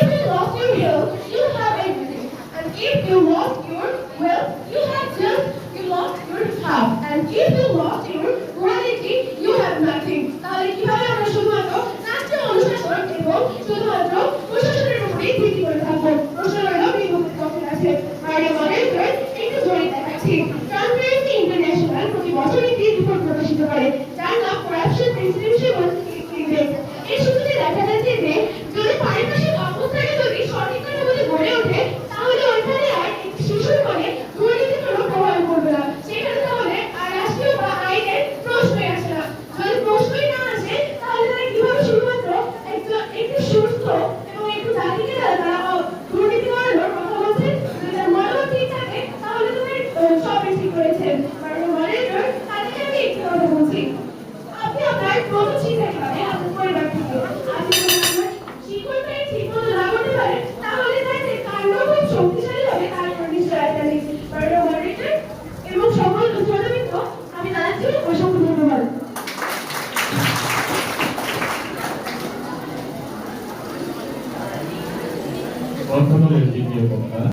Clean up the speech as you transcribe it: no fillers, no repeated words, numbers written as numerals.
If you lost your health, you have everything. And if you lost your wealth, you have just you lost your house. And if you lost your morality, you have nothing. তাহলে কিভাবে আমরা শুধুমাত্র রাষ্ট্রীয় অনুশাসন এবং শুধুমাত্র প্রশাসনের উপরেই ভিত্তি করে থাকবো? প্রশ্ন হলো বিভক্তি কখন আছে? একটু জড়িয়ে দেখাচ্ছি। ট্রান্সপারেন্সি ইন্টারন্যাশনাল প্রতি বছর একটি রিপোর্ট প্রকাশিত করে যার নাম করাপশন প্রিন্সিপাল ইন্ডেক্স। এর সূত্রে দেখা যাচ্ছে যে যদি পারিপার্শ্বিক অবস্থাকে যদি সঠিকভাবে গড়ে ওঠে তাহলে ওইখানে আর শিশুর মনে দুর্নীতির কোনো প্রভাব পড়বে না। সেখানে তাহলে আর রাষ্ট্রীয় বা আইনের প্রশ্নই আসে না। যদি প্রশ্নই না আসে তাহলে তারা কিভাবে শুধুমাত্র একটু সুস্থ এবং একটু জাতিকে তারা দুর্নীতি করানোর কথা বলছে? যদি তার মনোভাব ঠিক থাকে তাহলে তাদের সবই ঠিক করেছেন। মডারেটর তাদেরকে আমি একটু কথা বলছি। আপনি আপনার প্রথম শিক্ষা খাবে আপনার পরিবার থেকে। আপনি যদি শিক্ষকটাই ঠিক মতো না করতে পারেন তাহলে তার যে কাণ্ড খুব শক্তিশালী হবে তার উপর নিশ্চয়তা নেই। মডারেটর এবং সকল উচ্চবিত্ত আমি জানাচ্ছি অসংখ্য ধন্যবাদ। বর্তমানের দ্বিতীয় বক্তা